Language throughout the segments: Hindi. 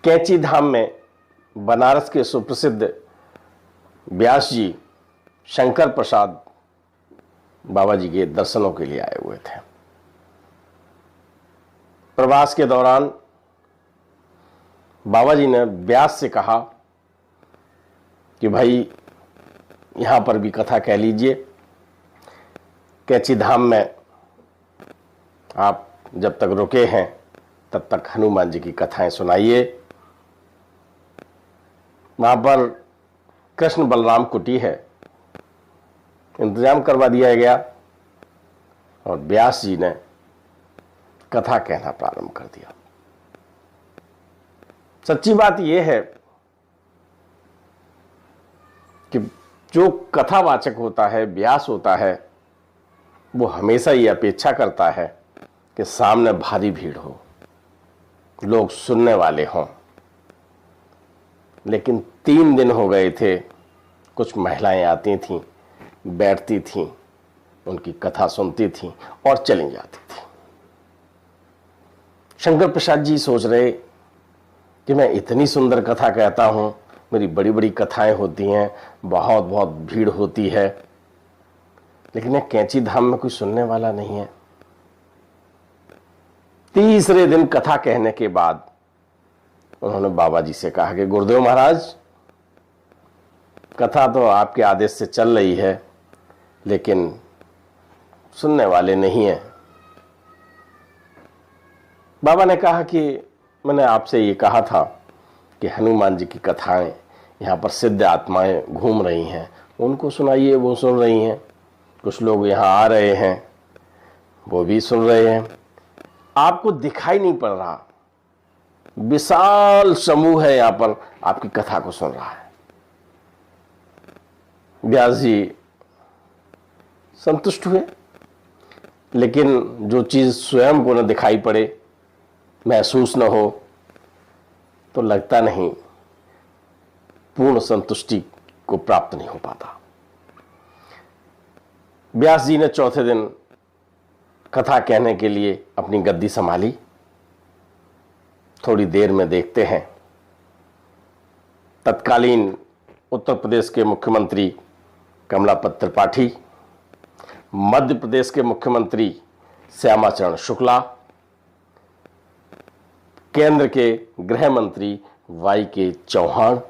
कैंची धाम में बनारस के सुप्रसिद्ध व्यास जी शंकर प्रसाद बाबा जी के दर्शनों के लिए आए हुए थे। प्रवास के दौरान बाबा जी ने व्यास से कहा कि भाई यहां पर भी कथा कह लीजिए, कैंची धाम में आप जब तक रुके हैं तब तक हनुमान जी की कथाएं सुनाइए। वहां पर कृष्ण बलराम कुटी है, इंतजाम करवा दिया गया और व्यास जी ने कथा कहना प्रारंभ कर दिया। सच्ची बात यह है कि जो कथावाचक होता है, व्यास होता है, वो हमेशा ये अपेक्षा करता है कि सामने भारी भीड़ हो, लोग सुनने वाले हों। लेकिन 3 दिन हो गए थे, कुछ महिलाएं आती थीं, बैठती थीं, उनकी कथा सुनती थीं और चली जाती थीं। शंकर प्रसाद जी सोच रहे कि मैं इतनी सुंदर कथा कहता हूं, मेरी बड़ी बड़ी कथाएं होती हैं, बहुत बहुत भीड़ होती है, लेकिन यह कैंची धाम में कोई सुनने वाला नहीं है। तीसरे दिन कथा कहने के बाद उन्होंने बाबा जी से कहा कि गुरुदेव महाराज, कथा तो आपके आदेश से चल रही है, लेकिन सुनने वाले नहीं हैं। बाबा ने कहा कि मैंने आपसे ये कहा था कि हनुमान जी की कथाएं यहाँ पर सिद्ध आत्माएं घूम रही हैं, उनको सुनाइए, वो सुन रही हैं। कुछ लोग यहाँ आ रहे हैं, वो भी सुन रहे हैं। आपको दिखाई नहीं पड़ रहा, विशाल समूह है यहाँ पर आपकी कथा को सुन रहा है। व्यास जी संतुष्ट हुए, लेकिन जो चीज स्वयं को न दिखाई पड़े, महसूस न हो, तो लगता नहीं पूर्ण संतुष्टि को प्राप्त नहीं हो पाता। व्यास जी ने चौथे दिन कथा कहने के लिए अपनी गद्दी संभाली। थोड़ी देर में देखते हैं तत्कालीन उत्तर प्रदेश के मुख्यमंत्री कमलापत त्रिपाठी, मध्य प्रदेश के मुख्यमंत्री श्यामाचरण शुक्ला, केंद्र के गृह मंत्री वाई के चौहान,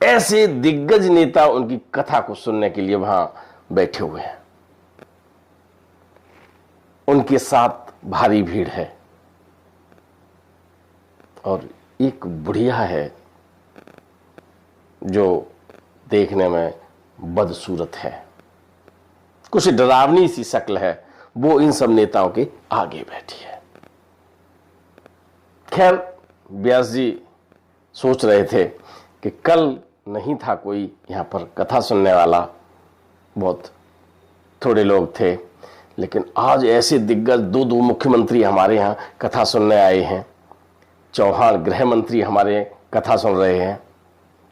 ऐसे दिग्गज नेता उनकी कथा को सुनने के लिए वहां बैठे हुए हैं। उनके साथ भारी भीड़ है और एक बुढ़िया है जो देखने में बदसूरत है, कुछ डरावनी सी शक्ल है, वो इन सब नेताओं के आगे बैठी है। खैर, व्यास जी सोच रहे थे कि कल नहीं था कोई यहां पर कथा सुनने वाला, बहुत थोड़े लोग थे, लेकिन आज ऐसे दिग्गज दो मुख्यमंत्री हमारे यहां कथा सुनने आए हैं, चौहान गृह मंत्री हमारे कथा सुन रहे हैं,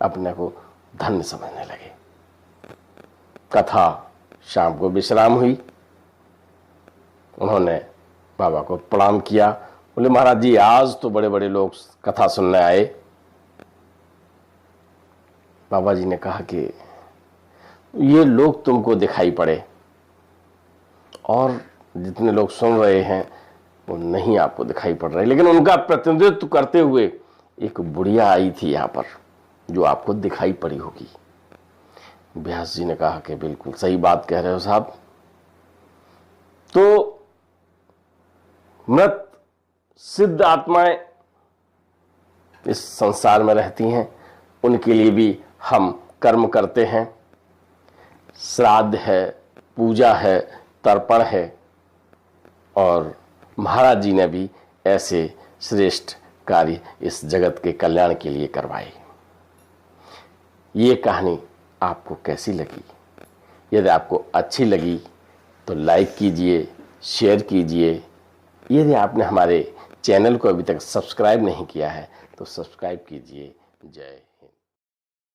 अपने को धन्य समझने लगे। कथा शाम को विश्राम हुई। उन्होंने बाबा को प्रणाम किया, बोले महाराज जी आज तो बड़े बड़े लोग कथा सुनने आए। बाबा जी ने कहा कि ये लोग तुमको दिखाई पड़े और जितने लोग सुन रहे हैं वो नहीं आपको दिखाई पड़ रहे, लेकिन उनका प्रतिनिधित्व करते हुए एक बुढ़िया आई थी यहां पर जो आपको दिखाई पड़ी होगी। व्यास जी ने कहा कि बिल्कुल सही बात कह रहे हो साहब। तो मृत सिद्ध आत्माएं इस संसार में रहती हैं, उनके लिए भी हम कर्म करते हैं, श्राद्ध है, पूजा है, तर्पण है, और महाराज जी ने भी ऐसे श्रेष्ठ कार्य इस जगत के कल्याण के लिए करवाए। ये कहानी आपको कैसी लगी? यदि आपको अच्छी लगी तो लाइक कीजिए, शेयर कीजिए। यदि आपने हमारे चैनल को अभी तक सब्सक्राइब नहीं किया है तो सब्सक्राइब कीजिए। जय